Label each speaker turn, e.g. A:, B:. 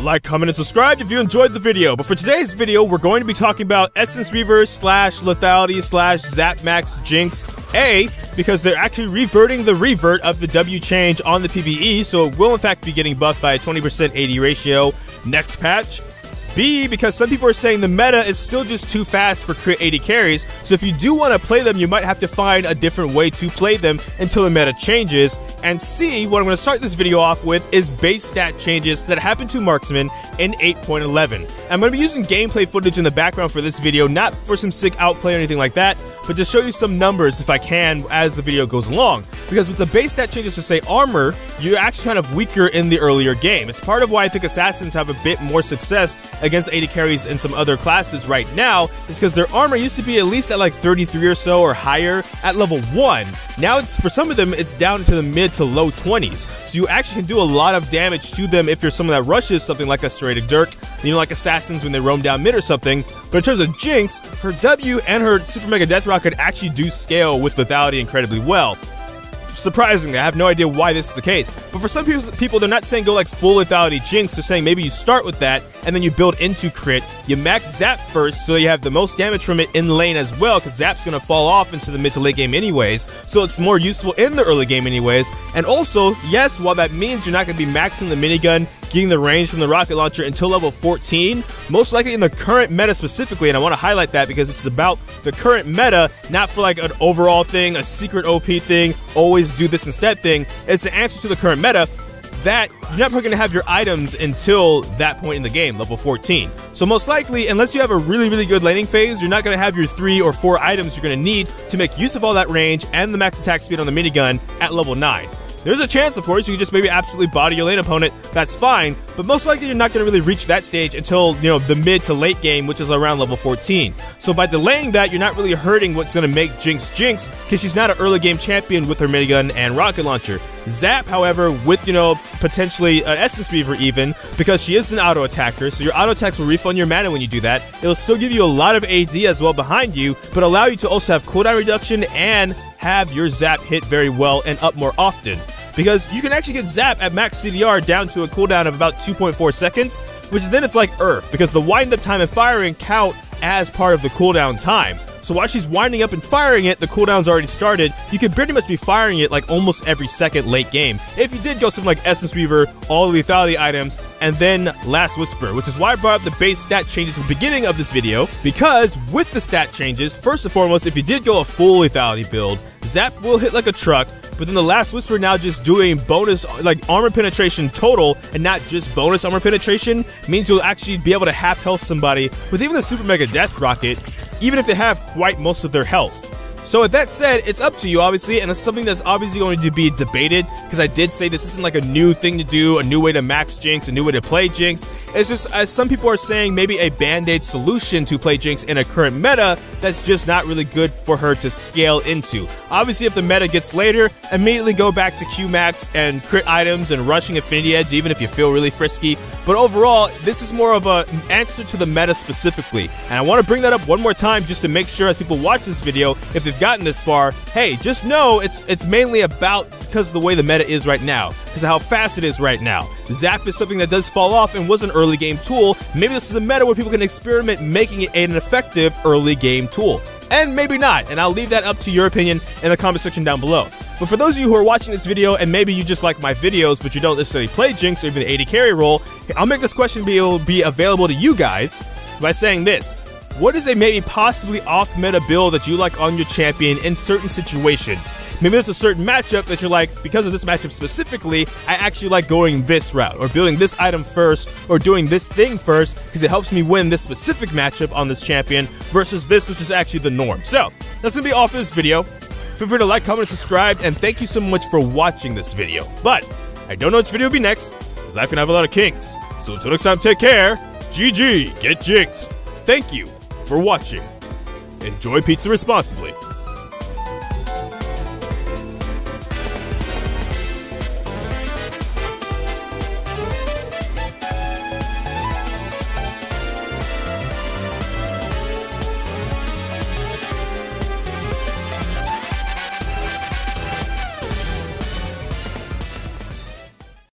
A: Like, comment, and subscribe if you enjoyed the video. But for today's video, we're going to be talking about Essence Reaver / Lethality / Zap Max Jinx. A, because they're actually reverting the revert of the W change on the PvE, so it will in fact be getting buffed by a 20% AD ratio next patch. B, because some people are saying the meta is still just too fast for crit AD carries, so if you do want to play them, you might have to find a different way to play them until the meta changes. And C, what I'm going to start this video off with is base stat changes that happen to marksmen in 8.11. I'm going to be using gameplay footage in the background for this video, not for some sick outplay or anything like that, but to show you some numbers if I can as the video goes along. Because with the base stat changes to say armor, you're actually kind of weaker in the earlier game. It's part of why I think assassins have a bit more success against AD carries in some other classes right now, is because their armor used to be at least at like 33 or so or higher at level 1. Now it's, for some of them, it's down into the mid to low 20s. So you actually can do a lot of damage to them if you're someone that rushes something like a serrated dirk, you know, like assassins when they roam down mid or something. But in terms of Jinx, her W and her super mega death rocket actually do scale with lethality incredibly well. Surprisingly, I have no idea why this is the case, but for some people, they're not saying go like full lethality Jinx. They're saying maybe you start with that and then you build into crit. You max Zap first so you have the most damage from it in lane as well, because Zap's gonna fall off into the mid to late game anyways, so it's more useful in the early game anyways. And also, yes, while that means you're not gonna be maxing the minigun, getting the range from the rocket launcher until level 14, most likely in the current meta specifically, and I want to highlight that because this is about the current meta, not for like an overall thing, a secret OP thing, always do this instead thing. It's the answer to the current meta that you're not probably going to have your items until that point in the game, level 14. So most likely, unless you have a really good laning phase, you're not going to have your 3 or 4 items you're going to need to make use of all that range and the max attack speed on the minigun at level 9. There's a chance, of course, you can just maybe absolutely body your lane opponent, that's fine, but most likely you're not going to really reach that stage until, you know, the mid to late game, which is around level 14. So by delaying that, you're not really hurting what's going to make Jinx Jinx, because she's not an early game champion with her minigun and rocket launcher. Zap, however, with, you know, potentially an Essence Reaver even, because she is an auto attacker, so your auto attacks will refund your mana when you do that. It'll still give you a lot of AD as well behind you, but allow you to also have cooldown reduction and have your Zap hit very well and up more often. Because you can actually get Zap at max CDR down to a cooldown of about 2.4 seconds, which then it's like Earth, because the wind-up time and firing count as part of the cooldown time. So while she's winding up and firing it, the cooldown's already started. You could pretty much be firing it like almost every second late game, if you did go something like Essence Reaver, all the lethality items, and then Last Whisper, which is why I brought up the base stat changes at the beginning of this video, because with the stat changes, first and foremost, if you did go a full lethality build, Zap will hit like a truck, but then the Last Whisper now just doing bonus, like armor penetration total, and not just bonus armor penetration, means you'll actually be able to half health somebody with even the super mega death rocket, even if they have quite most of their health. So with that said, it's up to you obviously, and it's something that's obviously going to be debated, because I did say this isn't like a new thing to do, a new way to max Jinx, a new way to play Jinx. It's just, as some people are saying, maybe a band-aid solution to play Jinx in a current meta that's just not really good for her to scale into. Obviously, if the meta gets later, immediately go back to Q-Max and crit items and rushing Affinity Edge, even if you feel really frisky. But overall, this is more of an answer to the meta specifically. And I want to bring that up one more time just to make sure as people watch this video, if they've gotten this far, hey, just know it's mainly about because of the way the meta is right now, because of how fast it is right now. Zap is something that does fall off and was an early game tool. Maybe this is a meta where people can experiment making it an effective early game tool. And maybe not, and I'll leave that up to your opinion in the comment section down below. But for those of you who are watching this video, and maybe you just like my videos, but you don't necessarily play Jinx or even the AD carry role, I'll make this question be available to you guys by saying this. What is a maybe possibly off-meta build that you like on your champion in certain situations? Maybe there's a certain matchup that you're like, because of this matchup specifically, I actually like going this route, or building this item first, or doing this thing first, because it helps me win this specific matchup on this champion, versus this, which is actually the norm. So, that's going to be all for this video. Feel free to like, comment, and subscribe, and thank you so much for watching this video. But, I don't know which video will be next, because life can have a lot of kinks. So until next time, take care, GG, get jinxed. Thank you for watching. Enjoy pizza responsibly.